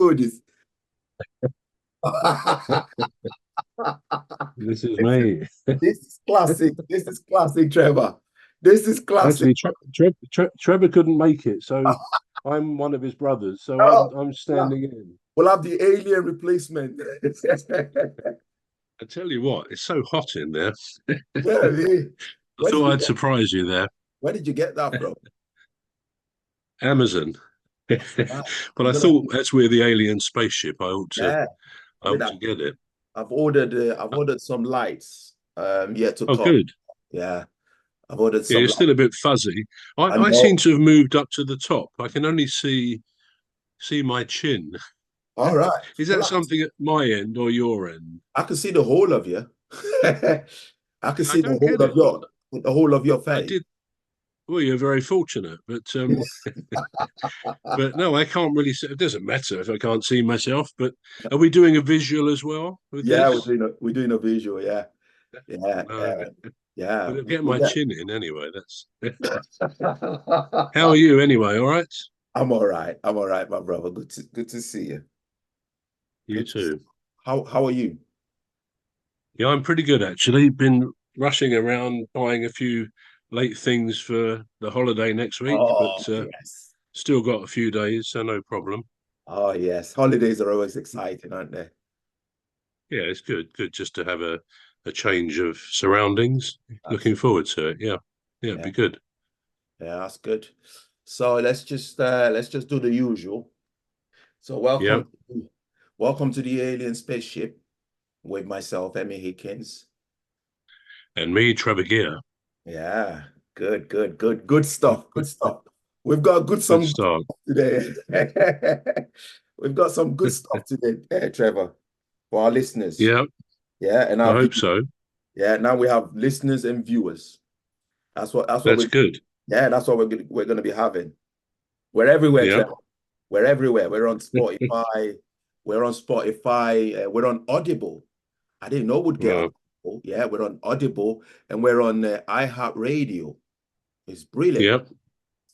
Who this? This is This is me. this is classic. This is classic, Trevor. This is classic. Actually, Trevor couldn't make it, so I'm one of his brothers. So Oh, I'm yeah. standing in. We'll have the alien replacement. I tell you what, it's so hot in there. Yeah, I thought I'd surprise you there. where did you get that from? Amazon. Right. But I'm I gonna thought that's where the alien spaceship. yeah. I I mean ought to get it. I've ordered some lights yet to Oh, come. good. Yeah. I've ordered Yeah, some you're lights. still a bit fuzzy. I I seem know. to have moved up to the top. I can only see my chin. All right. Is Well, that something at my end or your end? I can see the whole of you. I can I see the don't whole get of it. your I face. did. Well, you're very fortunate, but no, I can't really see. It doesn't matter if I can't see myself. But are we doing a visual as well with Yeah, this? we're doing a visual. Yeah, yeah, No, yeah. but it'll get We'll my get. chin in anyway. That's how are you anyway? All right, I'm all right. I'm all right, my brother. Good to see you. you Good to see too. you. How are you? Yeah, I'm pretty good actually. Been rushing around buying a few late things for the holiday next week, but Oh yes. still got a few days, so no problem. Oh yes. Holidays are always exciting, aren't they? Yeah, it's good. Good just to have a change of surroundings. Looking Absolutely. forward to it. Yeah, yeah, it'd Yeah, be good. yeah, that's good. So let's just do the usual. So Yeah, welcome to the alien spaceship with myself, Emmy Hikins. and me, Trevor Gear. Yeah, good stuff. Good stuff. We've got Good some good start. stuff today. We've got some good stuff today, Trevor, for our listeners. Yeah, Yeah, and I our hope viewers. so. Yeah, now we have listeners and viewers. That's what That's good. that's what we're gonna be having. We're everywhere, Yeah, Trevor. We're everywhere. We're on Spotify. We're on Spotify. We're on Audible. I didn't know we'd get on well, Audible. Yeah, we're on Audible and we're on iHeartRadio. It's brilliant.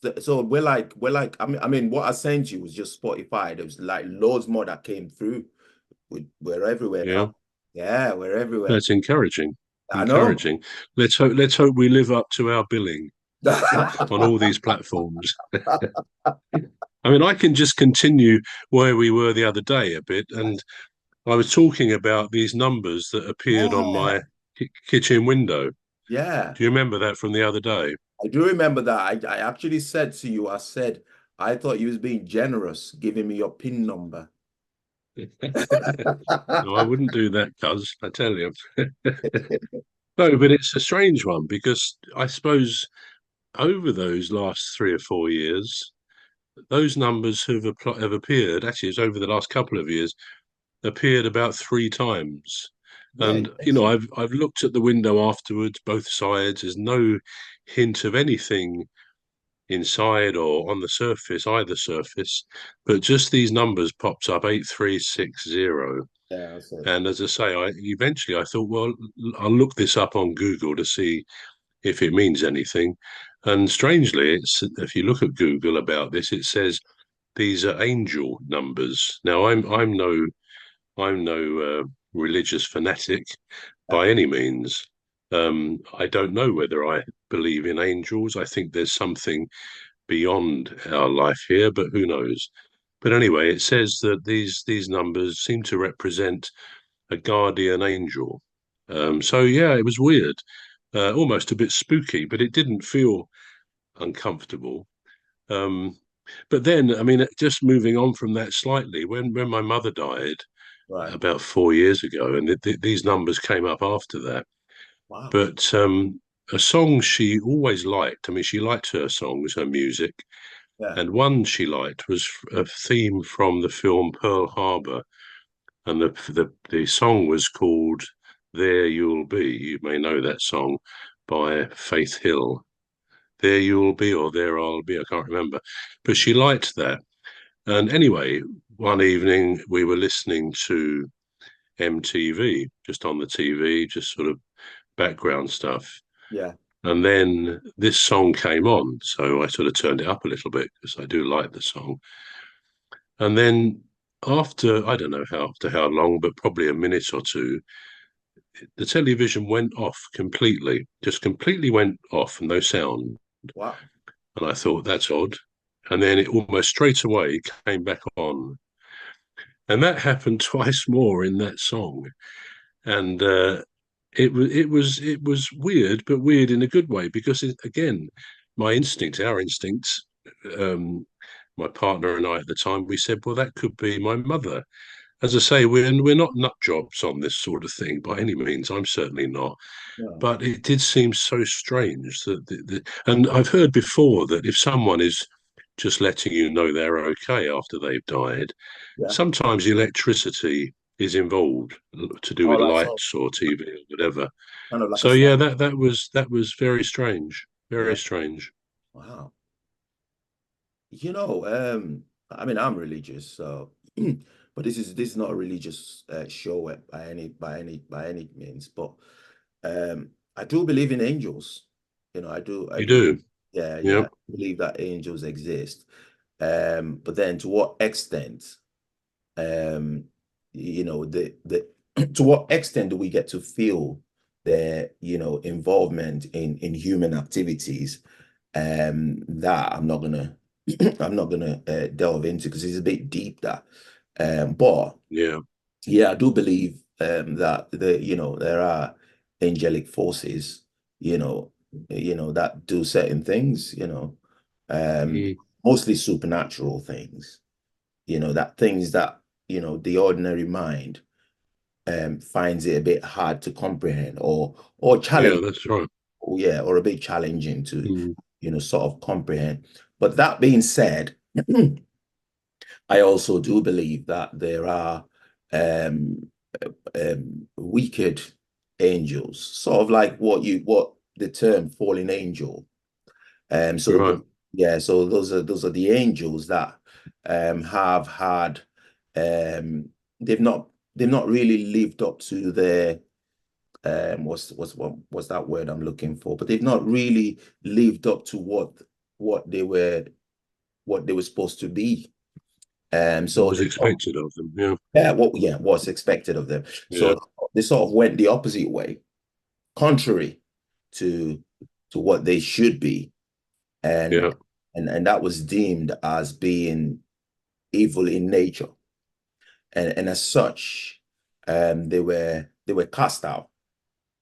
yeah, So I mean, what I sent you was just Spotify. There was like loads more that came through. We're everywhere yeah. now. Yeah, we're everywhere. That's encouraging. I know. Encouraging. Let's hope we live up to our billing on all these platforms. I mean, I can just continue where we were the other day a bit, and I was talking about these numbers that appeared on Yeah, my kitchen window. yeah. Do you remember that from the other day? I do remember that. I actually said to you, I said, I thought you was being generous, giving me your PIN number. No, I wouldn't do that, cuz I tell you. No, but it's a strange one because I suppose over those last 3 or 4 years, those numbers have appeared. Actually, it's over the last couple of years appeared about 3 times. Yeah, And yes. I've looked at the window afterwards, both sides. There's no hint of anything inside or on the surface, either surface, but just these numbers popped up 8360. Yeah, that's it. And as I say, I eventually I thought, well, I'll look this up on Google to see if it means anything. And strangely, it's if you look at Google about this, it says these are angel numbers. Now, I'm no religious fanatic by any means. I don't know whether I believe in angels. I think there's something beyond our life here, but who knows? But anyway, it says that these numbers seem to represent a guardian angel. So yeah, it was weird, almost a bit spooky, but it didn't feel uncomfortable. Um, but then, I mean, just moving on from that slightly, when my mother died Right. about 4 years ago, and these numbers came up after that. Wow. But a song she always liked. I mean, she liked her songs, her music, Yeah. and one she liked was a theme from the film Pearl Harbor, and the song was called "There You'll Be." You may know that song by Faith Hill. There you'll be, or there I'll be. I can't remember, but she liked that. And anyway, one evening we were listening to MTV, just on the TV, just sort of background stuff. Yeah. And then this song came on. So I sort of turned it up a little bit because I do like the song. And then after, I don't know after how long, but probably a minute or two, the television went off completely, just completely went off, no sound. Wow. And I thought, that's odd. And then it almost straight away came back on. And that happened twice more in that song. And it was weird, but weird in a good way, because again, our instincts, um, my partner and I at the time, we said, well, that could be my mother. As I say, we're not nut jobs on this sort of thing by any means. I'm certainly not. Yeah. But it did seem so strange that and I've heard before that if someone is just letting you know they're okay after they've died, Yeah. sometimes electricity is involved to do Oh, with that's all lights or TV or whatever. kind of like a So yeah, song. that was very strange, Yeah. very strange. Wow. You know, I mean, I'm religious, so but this is not a religious show by any means. But I do believe in angels. You know, I You do. do, Yeah, yeah. yeah, I believe that angels exist. But then to what extent? Um, the to what extent do we get to feel their, involvement in human activities? That I'm not gonna I'm not gonna delve into because it's a bit deep that. But yeah, yeah, I do believe that there are angelic forces, that do certain things, um, mm, mostly supernatural things, that things that, the ordinary mind finds it a bit hard to comprehend or yeah, challenge, that's right. yeah, or a bit challenging to, Mm, sort of comprehend. But that being said, I also do believe that there are um, wicked angels, sort of like what the term fallen angel. So right. yeah, so those are the angels that have had um, they've not really lived up to their what's that word I'm looking for, but they've not really lived up to what they were what they were supposed to be. What So was expected of them? Yeah, what's expected of them. yeah, So they sort of went the opposite way, contrary to what they should be, and yeah, that was deemed as being evil in nature, and as such, they were cast out.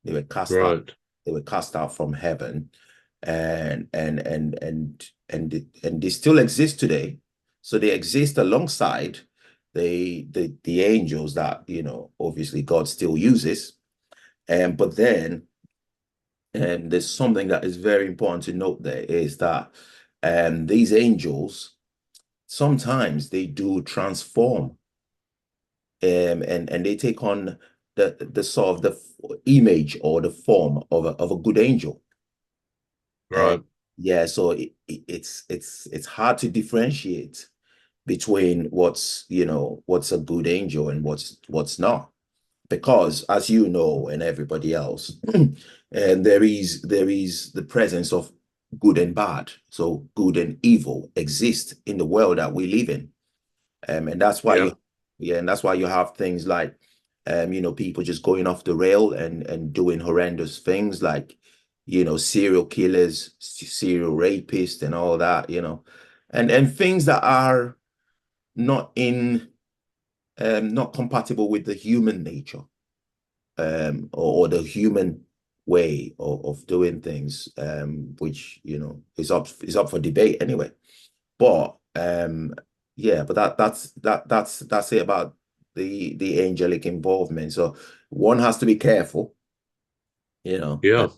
They were cast out. right. They were cast out from heaven, and they still exist today. So they exist alongside the angels that obviously God still uses. But then there's something that is very important to note there is that these angels sometimes they do transform, and they take on the sort of the image or the form of a good angel. And Right. yeah, so it's hard to differentiate between what's a good angel and what's not, because as you know and everybody else, and there is the presence of good and bad. So good and evil exist in the world that we live in. And that's why Yeah. you have things like people just going off the rail and doing horrendous things like serial killers, serial rapists, and all that, and things that are not in not compatible with the human nature, or the human way of doing things, which is up for debate anyway. But yeah, but that's it about the angelic involvement. So one has to be careful, you know. Yeah.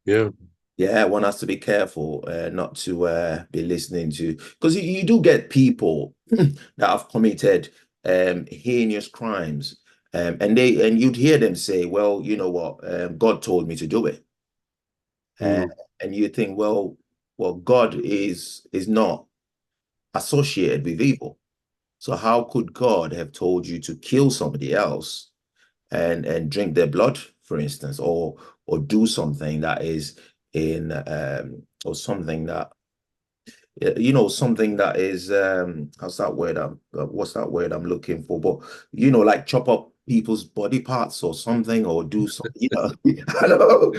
Yeah. Yeah, one has to be careful not to be listening to, because you do get people that have committed heinous crimes, and you'd hear them say, "Well, you know what? God told me to do it," uh, Mm. and you think, well, God is not associated with evil. So how could God have told you to kill somebody else and drink their blood, for instance, or do something that is in or something that something that is how's that word what's that word I'm looking for? But like chop up people's body parts or something, or do something, I don't know.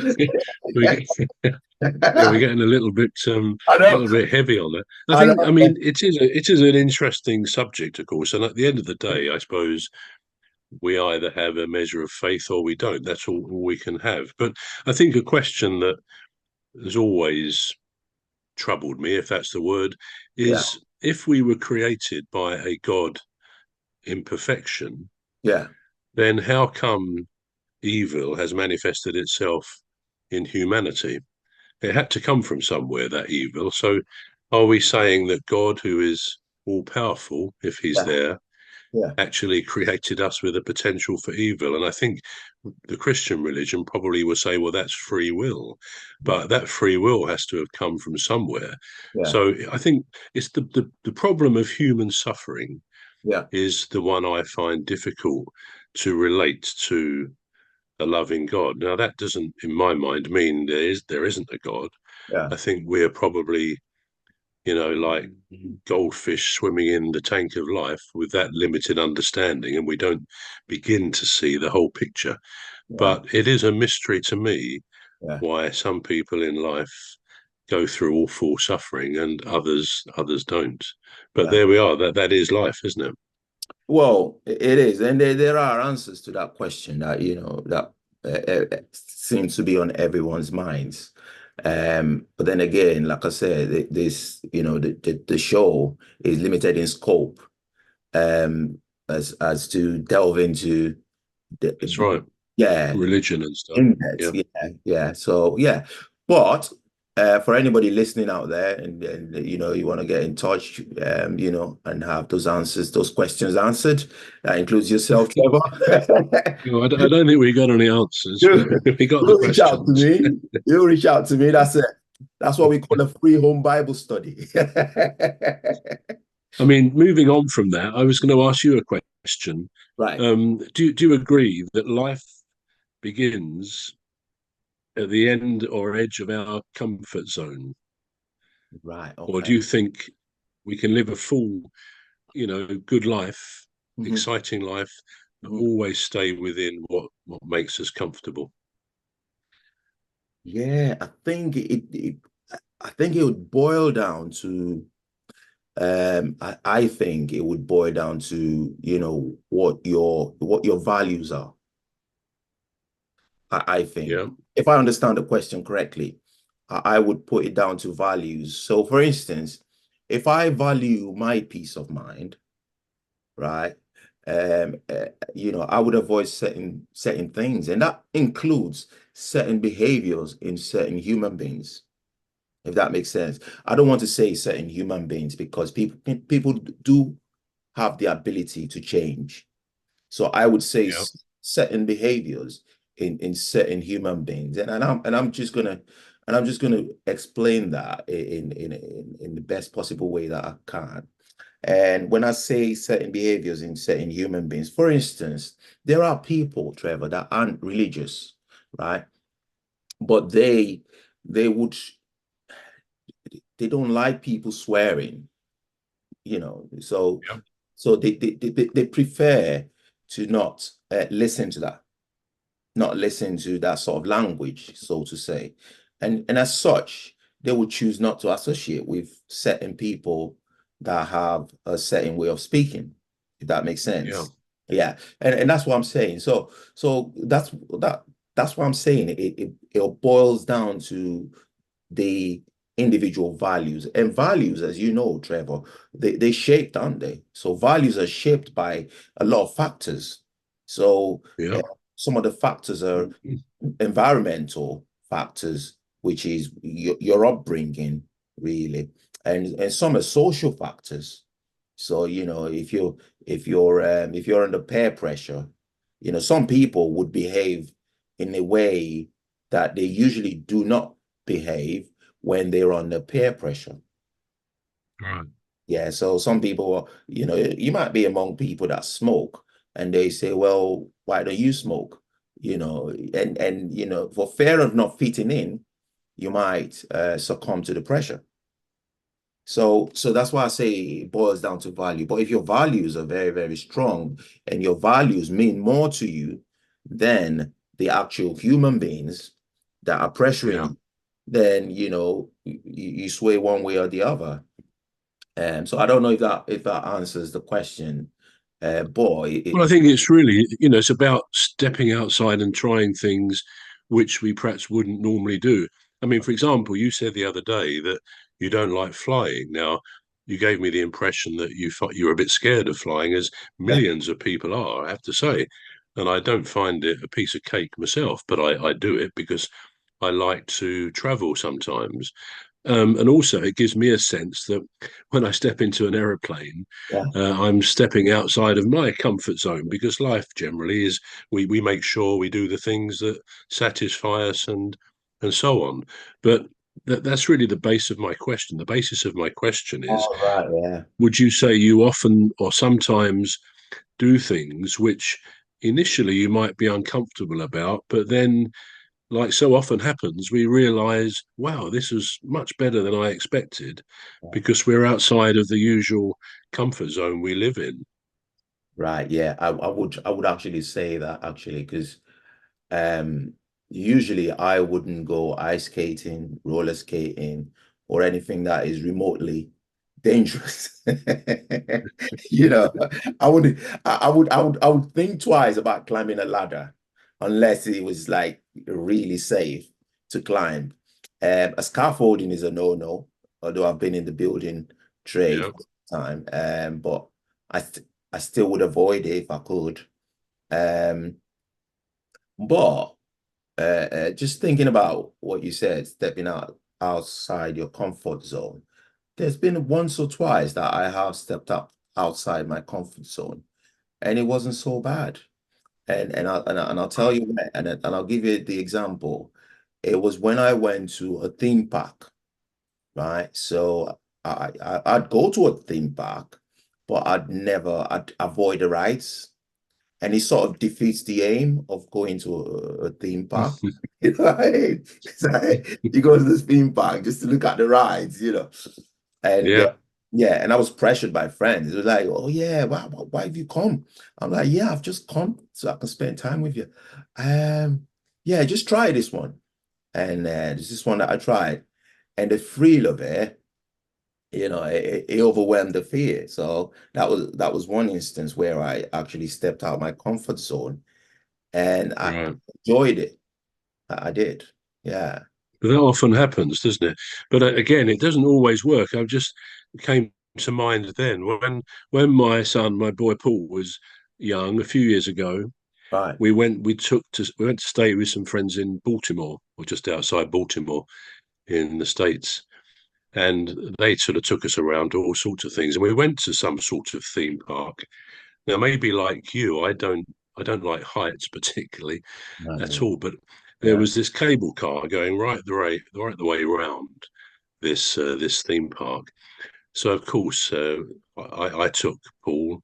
we get, yeah, we're getting I a know. little bit heavy on that. I I think, I know. mean, it is an interesting subject, of course, and at the end of the day, I suppose we either have a measure of faith or we don't. That's all we can have. But I think a question that has always troubled me, if that's the word, Yeah, is if we were created by a God in perfection, yeah, then how come evil has manifested itself in humanity? It had to come from somewhere, that evil. So are we saying that God, who is all powerful, if he's yeah, there, yeah, actually created us with a potential for evil? And I think the Christian religion probably will say, well, that's free will. yeah, But that free will has to have come from somewhere. yeah, So I think it's the problem of human suffering yeah, is the one I find difficult to relate to a loving God. Now, that doesn't, in my mind, mean there isn't a God. yeah, I think we're probably, like goldfish swimming in the tank of life with that limited understanding, and we don't begin to see the whole picture. yeah, But it is a mystery to me yeah, why some people in life go through awful suffering and others don't. But yeah. there we are. That is life, isn't it? Well, it is, and there are answers to that question that that seems to be on everyone's minds. But then again, like I said, this the show is limited in scope, as to delve into That's the right. yeah, Religion and stuff. index. Yeah. Yeah, yeah. So yeah, but for anybody listening out there, and you want to get in touch, and have those answers, those questions answered, that includes yourself, Trevor. I don't think we got any answers. you, We got the you reach out to questions. me. You reach out to me. That's it. That's what we call a free home Bible study. I mean, moving on from that, I was going to ask you a question. Right, Do you agree that life begins at the end or edge of our comfort zone? right, Or okay. do you think we can live a full, good life, Mhm, exciting life, but mhm. always stay within what makes us comfortable? Yeah, I think it would boil down to I think it would boil down to, what your values are. I think Yeah, if I understand the question correctly, I would put it down to values. So for instance, if I value my peace of mind, right? I would avoid certain things, and that includes certain behaviors in certain human beings, if that makes sense. I don't want to say certain human beings because people do have the ability to change. So I would say yeah, certain behaviors in certain human beings, and I'm just gonna explain that in the best possible way that I can. And when I say certain behaviors in certain human beings, for instance, there are people, Trevor, that aren't religious, right? But they would they don't like people swearing, so yeah. they prefer to not listen to that, not listen to that sort of language, so to say. And as such, they would choose not to associate with certain people that have a certain way of speaking, if that makes Yeah. sense. Yeah. And that's what I'm saying. So that's what I'm saying. It boils down to the individual values. And values, as you know, Trevor, they shaped, aren't they? So values are shaped by a lot of factors. So Yeah. uh, some of the factors are environmental factors, which is your upbringing, really, and some are social factors. So if you're under peer pressure, some people would behave in a way that they usually do not behave when they're under peer pressure. Right. Yeah, so some people, you might be among people that smoke, and they say, well, why don't you smoke? And for fear of not fitting in, you might succumb to the pressure. So that's why I say it boils down to value. But if your values are very, very strong and your values mean more to you than the actual human beings that are pressuring Yeah. you, then you sway one way or the other. So I don't know if that answers the question. Boy, Well, I think it's really, it's about stepping outside and trying things which we perhaps wouldn't normally do. I mean, for example, you said the other day that you don't like flying. Now, you gave me the impression that you were a bit scared of flying, as yeah. millions of people are, I have to say. And I don't find it a piece of cake myself, but I do it because I like to travel sometimes. And also, it gives me a sense that when I step into an aeroplane, Yeah. I'm stepping outside of my comfort zone because life generally is we make sure we do the things that satisfy us and so on. But that's really the base of my question. The basis of my question is: All right. Yeah. would you say you often or sometimes do things which initially you might be uncomfortable about, but then like so often happens, we realize, wow, this is much better than I expected because we're outside of the usual comfort zone we live in. Right. Yeah. I would actually say that actually because Um, usually I wouldn't go ice skating, roller skating, or anything that is remotely dangerous. You know, I would think twice about climbing a ladder unless it was like really safe to climb. A scaffolding is a no-no, although I've been in the building trade Yeah. for some time. But I still would avoid it if I could. Um, but just thinking about what you said, stepping outside your comfort zone. There's been once or twice that I have stepped up outside my comfort zone, and it wasn't so bad. And I'll tell you when, and I'll give you the example. It was when I went to a theme park, right? So I'd go to a theme park, but I'd avoid the rides. And it sort of defeats the aim of going to a theme park. You know what I mean? It's like you go to this theme park just to look at the rides. And Yeah. yeah, and I was pressured by friends. It was like, oh yeah, why have you come? I'm like, yeah, I've just come so I can spend time with you. Yeah, just try this one. And there's this one that I tried, and the thrill of it overwhelmed the fear. So that was one instance where I actually stepped out my comfort zone and I Right. enjoyed it. I did. Yeah. But that often happens, doesn't it? But again, it doesn't always work. I just came to mind then when my boy Paul was young, a few years ago. Right. We went to stay with some friends in Baltimore, or just outside Baltimore in the States. And they sort of took us around to all sorts of things. And we went to some sort of theme park. Now, maybe like you, I don't like heights particularly at Right. all, but there Yeah. was this cable car going right the way around this theme park. So of course, I took Paul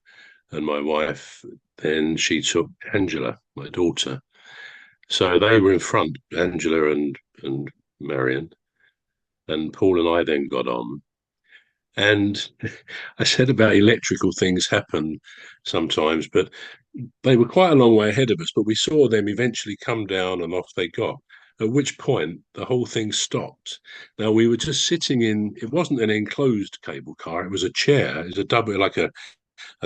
and my wife. Then she took Angela, my daughter. So they were in front, Angela and Marion, and Paul and I then got on. And I said about electrical things happen sometimes, but they were quite a long way ahead of us. But we saw them eventually come down and off they got. At which point the whole thing stopped. Now we were just sitting in. It wasn't an enclosed cable car. It was a chair. It was a double, like a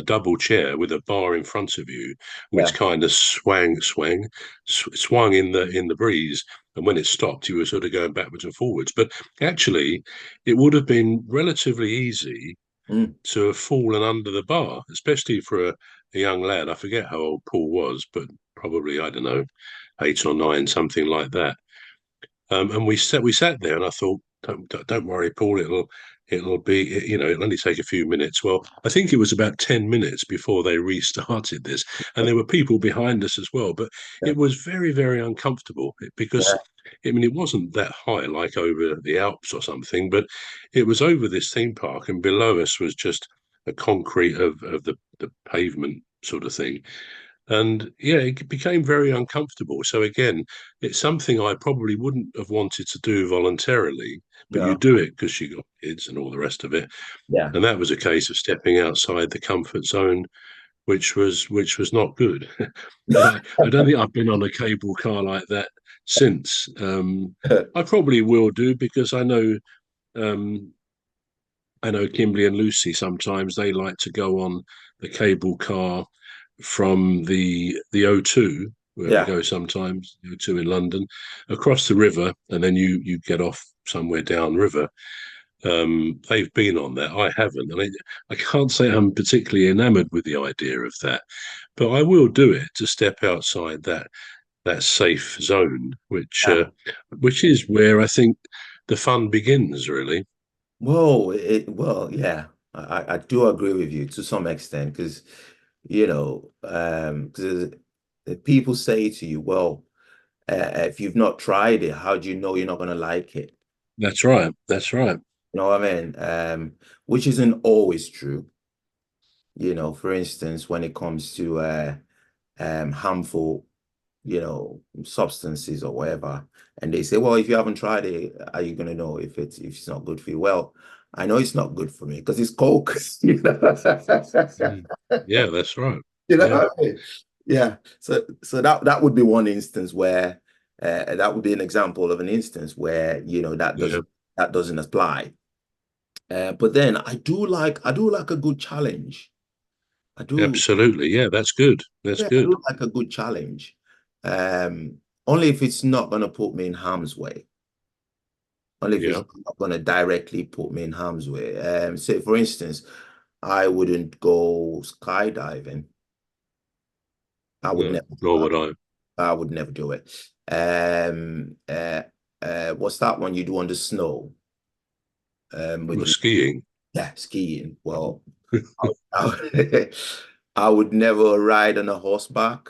double chair with a bar in front of you, Yeah. which kind of swung in the breeze. And when it stopped, you were sort of going backwards and forwards. But actually, it would have been relatively easy Mm. to have fallen under the bar, especially for a young lad. I forget how old Paul was, but probably, I don't know, 8 or 9, something like that. And we sat there, and I thought, don't worry, Paul. It'll be it'll only take a few minutes. Well, I think it was about 10 minutes before they restarted this, and there were people behind us as well. But Yeah. it was very very uncomfortable because Yeah. I mean it wasn't that high like over the Alps or something, but it was over this theme park, and below us was just a concrete of the pavement sort of thing. And yeah, it became very uncomfortable. So again, it's something I probably wouldn't have wanted to do voluntarily, but you No. do it because you got kids and all the rest of it. Yeah. And that was a case of stepping outside the comfort zone, which was not good. But I don't think I've been on a cable car like that since. I probably will do because um, I know Kimberly and Lucy sometimes they like to go on the cable car from the O2 where we Yeah. go sometimes, the O2 in London, across the river, and then you get off somewhere downriver. They've been on that. I haven't, and I can't say I'm particularly enamoured with the idea of that, but I will do it to step outside that safe zone, Yeah. which is where I think the fun begins, really. Well, yeah, I do agree with you to some extent because, 'cause people say to you, well, if you've not tried it, how do you know you're not going to like it? That's right. That's right. You know what I mean? Which isn't always true. For instance, when it comes to harmful, substances or whatever, and they say, well, if you haven't tried it, are you going to know if it's not good for you? Well, I know it's not good for me because it's coke. You know? Mm. Yeah, that's right. You know Yeah, what I mean? Yeah. So that would be one instance where that would be an example of an instance where that yeah, doesn't apply. But then I do like a good challenge. I do absolutely. Yeah, that's good. That's Yeah, I good. do like a good challenge. Only if it's not gonna put me in harm's way. Only if it's Yeah. not gonna directly put me in harm's way. Say for instance, I wouldn't go skydiving. I would No, never nor would I. I would never do it. What's that one you do on the snow? With Well, skiing. Yeah, skiing. Well, I, I would never ride on a horseback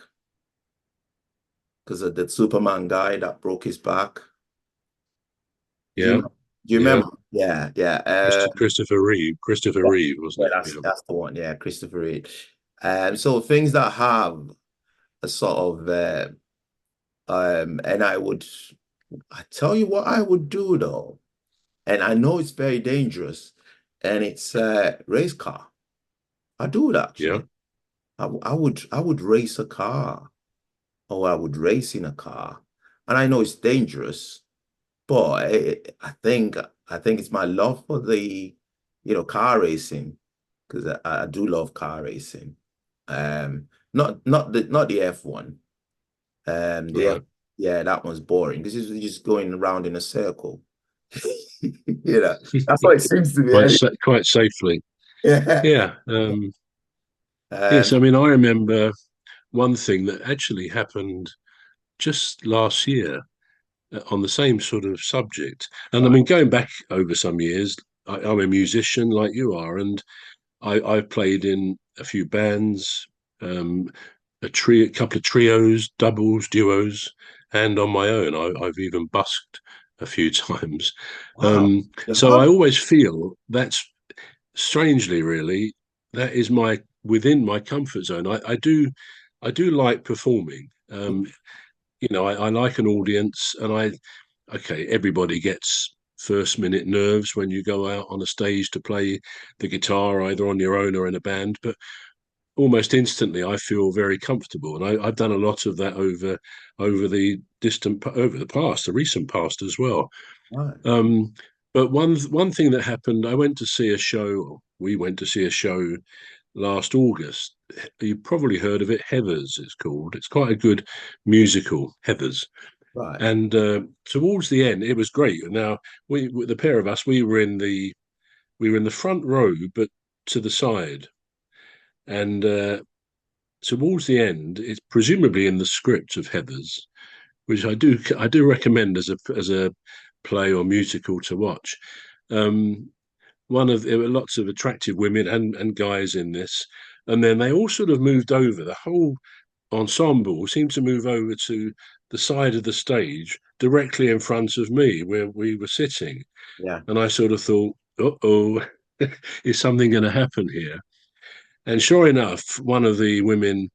because of the Superman guy that broke his back. Do you Yeah, know, do you yeah. remember? Yeah, yeah. Christopher Reeve. Christopher Yeah, Reeve, yeah, wasn't it? that's Yeah, that's the one. Yeah, Christopher Reid. So things that have a sort of and I tell you what I would do though, and I know it's very dangerous, and it's race car. I do it yeah, actually. I would race a car, or I would race in a car, and I know it's dangerous. But I think it's my love for the, car racing because I do love car racing. Not the F1. The F, right. yeah, that one's boring because it's just going around in a circle. That's what it seems to be Quite anyway. quite safely. Yeah. Yeah. Um, Yes. I mean, I remember one thing that actually happened just last year on the same sort of subject. And I right, mean, going back over some years, I'm a musician like you are, and I've played in a few bands, um, a couple of trios, doubles, duos, and on my own. I've even busked a few times. wow. You So have? I always feel that's strangely, really, that is my within my comfort zone. I do like performing. I like an audience, and okay, everybody gets first minute nerves when you go out on a stage to play the guitar, either on your own or in a band. But almost instantly, I feel very comfortable, and I've done a lot of that over the past, the recent past as well. Right, Um, but one thing that happened, I went to see a show. We went to see a show last August. You've probably heard of it. Heathers, it's called. It's quite a good musical, Heathers. right, And towards the end, it was great. Now, the pair of us, we were in the front row, but to the side. And towards the end, it's presumably in the script of Heathers, which I do recommend as a play or musical to watch. Um, there were lots of attractive women and guys in this, and then they all sort of moved over. The whole ensemble seemed to move over to the side of the stage directly in front of me where we were sitting. yeah, And I sort of thought, uh-oh, is something going to happen here? And sure enough, one of the women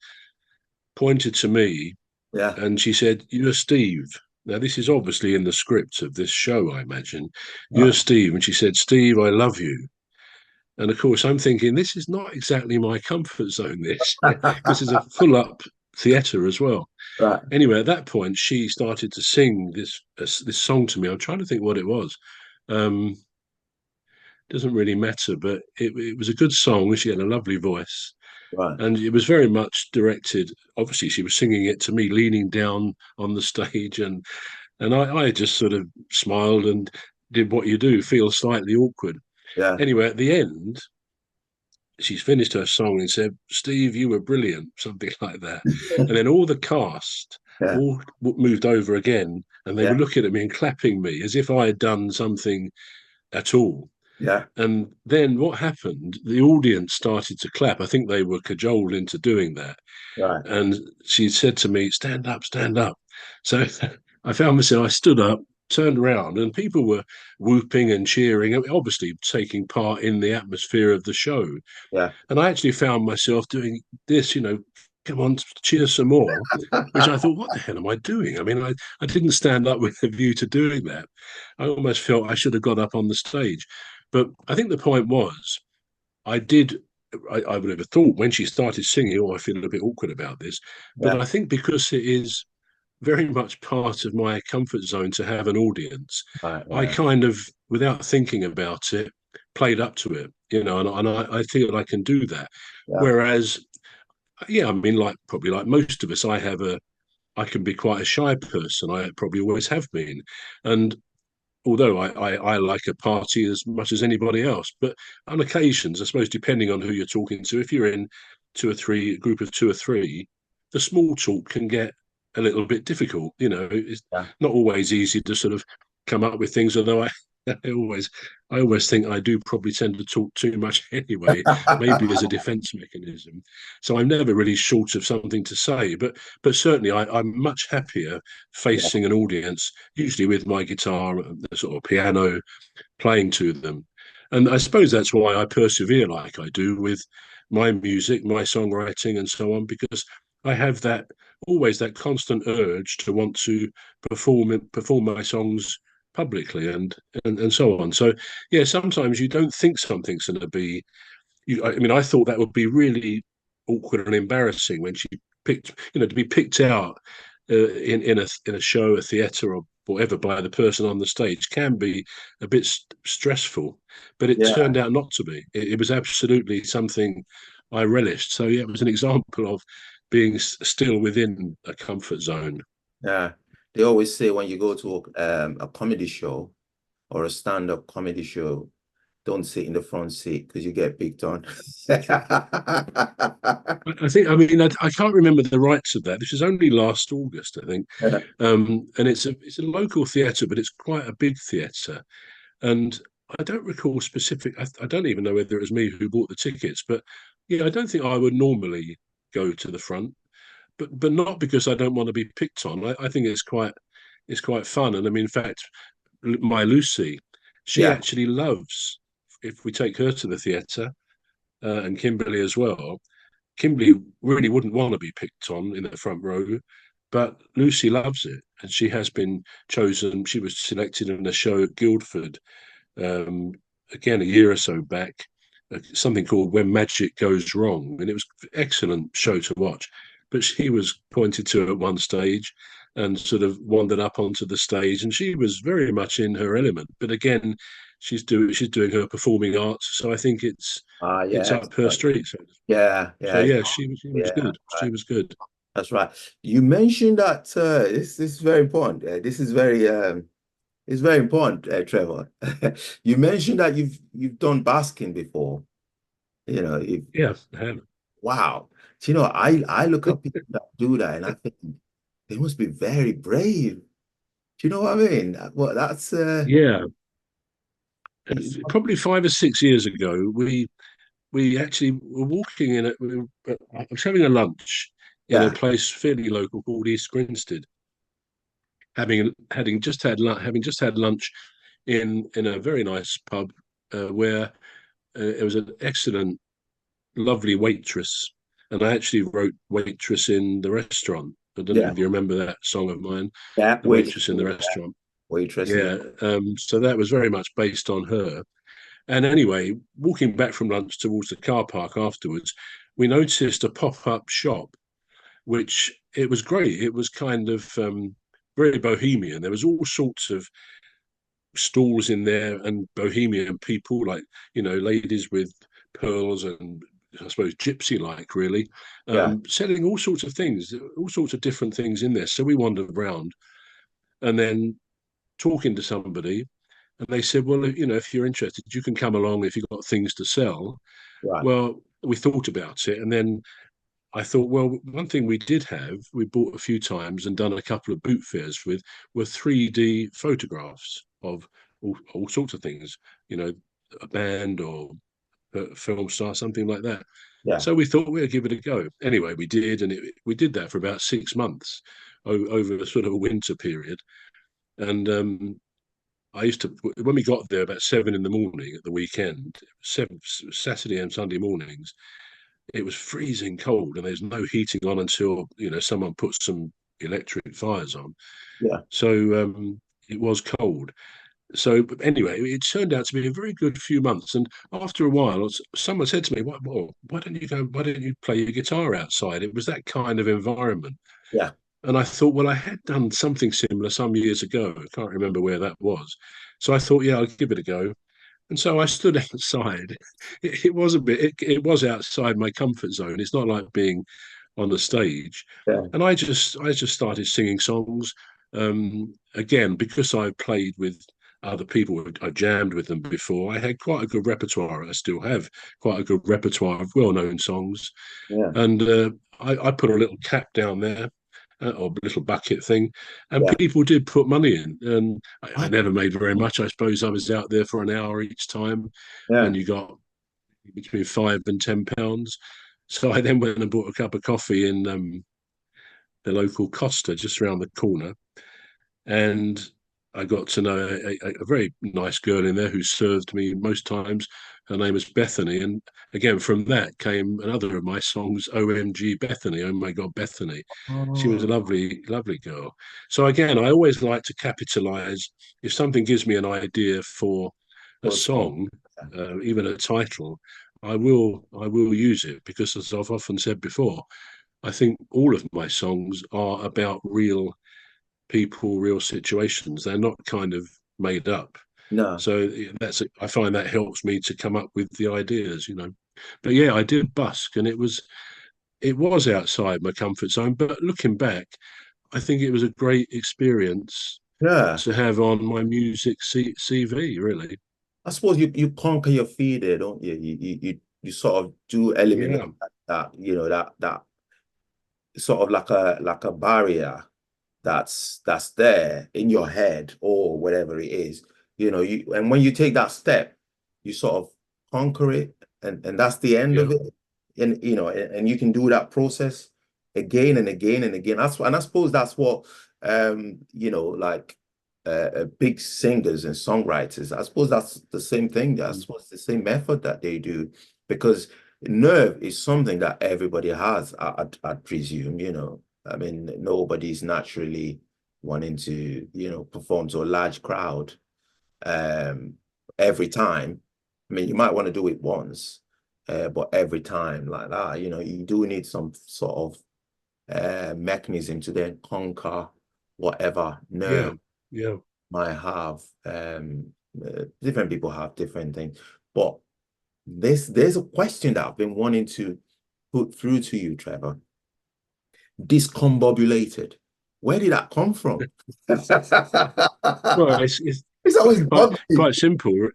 pointed to me Yeah. and she said, "You're Steve." Now, this is obviously in the script of this show, I imagine. "You're Right. Steve." And she said, "Steve, I love you." And of course, I'm thinking, this is not exactly my comfort zone, this, because it's a full up theatre as well. Right. Anyway, at that point, she started to sing this song to me. I'm trying to think what it was. Um, doesn't really matter, but it was a good song. She had a lovely voice, Right. and it was very much directed. Obviously, she was singing it to me, leaning down on the stage, and I just sort of smiled and did what you do, feel slightly awkward. Yeah. Anyway, at the end, she's finished her song and said, "Steve, you were brilliant," something like that. And then all the cast Yeah. all moved over again, and they were Yeah. looking at me and clapping me as if I had done something at all. Yeah. And then what happened? The audience started to clap. I think they were cajoled into doing that. Right. And she said to me, "Stand up, stand up." So I found myself, I stood up, turned around, and people were whooping and cheering, obviously taking part in the atmosphere of the show. Yeah. And I actually found myself doing this, come on, cheer some more, which I thought, what the hell am I doing? I mean, I didn't stand up with a view to doing that. I almost felt I should have got up on the stage. But I think the point was, I did. I would have thought when she started singing, oh, I feel a bit awkward about this. But Yeah. I think because it is very much part of my comfort zone to have an audience, Right. I Right. kind of, without thinking about it, played up to it, and I feel I can do that. Yeah. Whereas, yeah, I mean, like probably like most of us, I can be quite a shy person. I probably always have been, and although I like a party as much as anybody else, but on occasions, I suppose, depending on who you're talking to, if you're in a group of two or three, the small talk can get a little bit difficult. It's Yeah. not always easy to sort of come up with things, although I always I always think I do probably tend to talk too much anyway, maybe as a defense mechanism. So I'm never really short of something to say, but certainly I'm much happier Yeah. facing an audience, usually with my guitar, the sort of piano, playing to them. And I suppose that's why I persevere like I do with my music, my songwriting, and so on, because I have that always that constant urge to want to perform my songs publicly and so on. So yeah, sometimes you don't think something's going to be. I mean, I thought that would be really awkward and embarrassing when she picked, to be picked out in a show, a theatre, or whatever by the person on the stage can be a bit stressful. But it Yeah. turned out not to be. It was absolutely something I relished. So yeah, it was an example of being still within a comfort zone. Yeah. They always say when you go to a comedy show or a stand-up comedy show, don't sit in the front seat because you get picked on. I think, I mean, I can't remember the rights of that. This was only last August, I think, and it's a local theatre, but it's quite a big theatre. And I don't recall specific. I don't even know whether it was me who bought the tickets, but yeah, I don't think I would normally go to the front, but not because I don't want to be picked on. I think it's quite fun, and I mean, in fact, my Lucy, she Yeah. actually loves if we take her to the theatre, and Kimberly as well. Kimberly really wouldn't want to be picked on in the front row, but Lucy loves it, and she has been chosen. She was selected in a show at Guildford, um, again a year or so back, something called "When Magic Goes Wrong," and it was an excellent show to watch. But she was pointed to at one stage and sort of wandered up onto the stage, and she was very much in her element. But again, she's doing her performing arts, so I think it's Yeah. up her street. Yeah. So Yeah. yeah, she was Yeah. good. She was good. That's right. You mentioned that this is very important. This is very it's very important, Trevor. You mentioned that you've done basking before. If Yeah, I have. wow. I look at people that do that and I think they must be very brave. Do you know what I mean? Well, Yeah, that's probably 5 or 6 years ago, we actually were walking in it. I was having a lunch in a yeah, place fairly local called East Grinstead, having just had lunch in a very nice pub, where it was an excellent, lovely waitress, and I actually wrote "Waitress in the Restaurant." I don't know Yeah. if you remember that song of mine, Yeah. "The Waitress in the Restaurant." Waitress in the Yeah, so that was very much based on her. And anyway, walking back from lunch towards the car park afterwards, we noticed a pop-up shop, which it was great. It was kind of very bohemian. There was all sorts of stalls in there and bohemian people, like ladies with pearls and I suppose gypsy like really, yeah. selling all sorts of things, all sorts of different things in there. So we wandered around and then talking to somebody, and they said, well, if you're interested, you can come along if you've got things to sell. Right. Well, we thought about it, and then I thought, well, one thing we did have, we bought a few times and done a couple of boot fairs with, were 3D photographs of all sorts of things, you know, a band or a film star, something like that. Yeah. So we thought we'd give it a go. Anyway, we did, and we did that for about 6 months over a sort of a winter period. And I used to, when we got there about 7 in the morning at the weekend, Saturday and Sunday mornings, it was freezing cold and there's no heating on until someone puts some electric fires on. Yeah. So it was cold. So anyway, it turned out to be a very good few months. And after a while, someone said to me, why don't you go? Why don't you play your guitar outside?" It was that kind of environment. Yeah. And I thought, well, I had done something similar some years ago. I can't remember where that was. So I thought, yeah, I'll give it a go. And so I stood outside. It was a bit. It was outside my comfort zone. It's not like being on the stage. Yeah. And I just started singing songs. Again, because I played with other people, I jammed with them before. I had quite a good repertoire. I still have quite a good repertoire of well-known songs. Yeah. And I put a little cap down there, or little bucket thing, and Yeah. people did put money in. And I What? never made very much. I suppose I was out there for an hour each time, Yeah. and you got between £5 and £10. So I then went and bought a cup of coffee in the local Costa just around the corner, and I got to know a very nice girl in there who served me most times. Her name is Bethany, and again from that came another of my songs, "OMG Bethany," "Oh my God Bethany." She was a Oh, lovely, lovely girl. So again, I always like to capitalize if something gives me an idea for a for a song. song, even a title. I will use it because, as I've often said before, I think all of my songs are about real people, real situations. They're not kind of made up. No. So I find that helps me to come up with the ideas. But yeah, I did busk, and it was outside my comfort zone. But looking back, I think it was a great experience Yeah. to have on my music CV. Really, I suppose you conquer your fear there, don't you? You sort of do eliminate yeah, that sort of like a barrier that's there in your head or whatever it is. And when you take that step, you sort of conquer it, and that's the end yeah, of it. And you can do that process again and again and again. And I suppose that's what like big singers and songwriters. I suppose that's the same thing. I mm, suppose the same method that they do, because nerve is something that everybody has. I presume. I mean, nobody's naturally wanting to, perform to a large crowd um, every time. I mean, you might want to do it once, but every time like that, you do need some sort of mechanism to then conquer whatever yeah, nerve yeah. might have. Different people have different things, but there's a question that I've been wanting to put through to you, Trevor. Discombobulated. Where did that come from? Well, it's It's always quite bugged me. quite simple.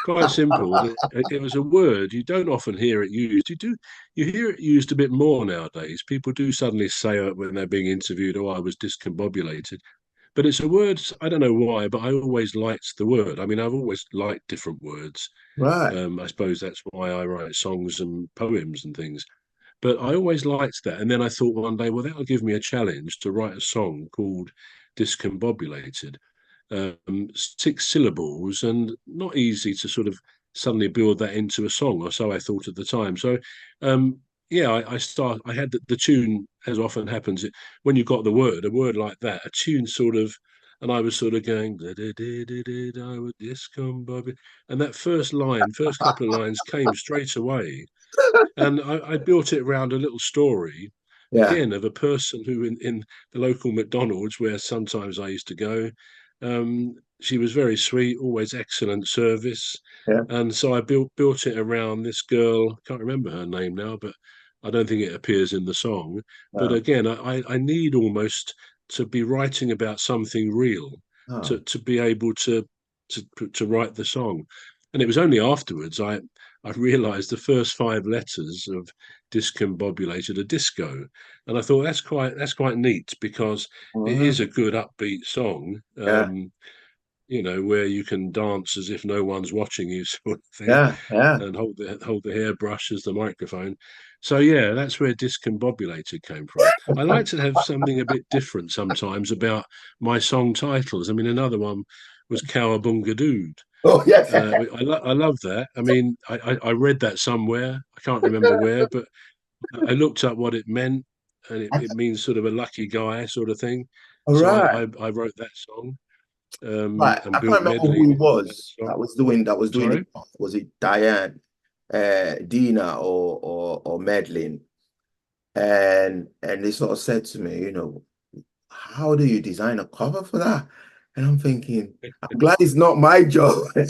Quite simple. It was a word you don't often hear it used. You hear it used a bit more nowadays. People do suddenly say it when they're being interviewed, "Oh, I was discombobulated." But it's a word, I don't know why, but I always liked the word. I mean, I've always liked different words. Right. I suppose that's why I write songs and poems and things. But I always liked that. And then I thought one day, well, that'll give me a challenge to write a song called Discombobulated. 6 syllables and not easy to sort of suddenly build that into a song, or so I thought at the time. So, yeah, I had the tune, as often happens when you got a word like that, a tune sort of, and I was sort of going, I would discombobulate, and that first line, first couple of lines came straight away, and I built it around a little story, Yeah, again, of a person who in the local McDonald's, where sometimes I used to go, she was very sweet, always excellent service. yeah. And so I built it around this girl. Can't remember her name now, but I don't think it appears in the song. But Oh, again, I need almost to be writing about something real oh, to be able to write the song. And it was only afterwards I realised the first five letters of discombobulated a disco, and I thought that's quite neat because all it is right. a good upbeat song. Yeah, Where you can dance as if no one's watching you, sort of thing, yeah, yeah. and hold the hairbrush as the microphone. So yeah, that's where discombobulated came from. I like to have something a bit different sometimes about my song titles. I mean, another one was Cowabunga Dude. Oh, yeah. I love that. I mean, I read that somewhere. I can't remember where, but I looked up what it meant, and it means sort of a lucky guy sort of thing. All So right. I wrote that song, Right. and I can't built remember who medley it on that was song. that was doing the Sorry. was it Diane, Dina or Madeline? And they sort of said to me, how do you design a cover for that? And I'm thinking, I'm glad it's not my job. And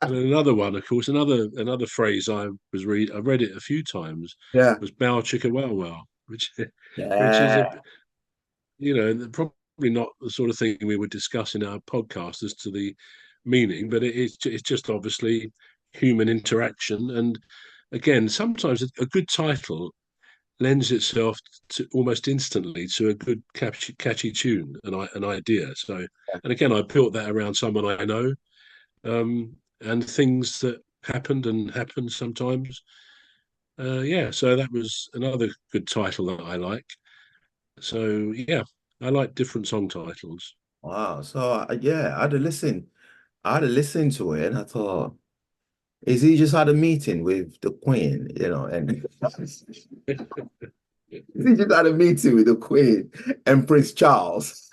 then another one, of course, another phrase I read it a few times Yeah. was "bow chicka wow wow," which is a Yeah. probably not the sort of thing we would discuss in our podcast as to the meaning, but it's just obviously human interaction. And again, sometimes a good title lends itself to almost instantly to a good catchy tune, an idea. So, and again, I built that around someone I know, and things that happened and happen sometimes. Yeah, so that was another good title that I like. So yeah, I like different song titles. Wow. So yeah, I had to listen to it and I thought, is he just had a meeting with the Queen, and he just had a meeting with the Queen and Prince Charles.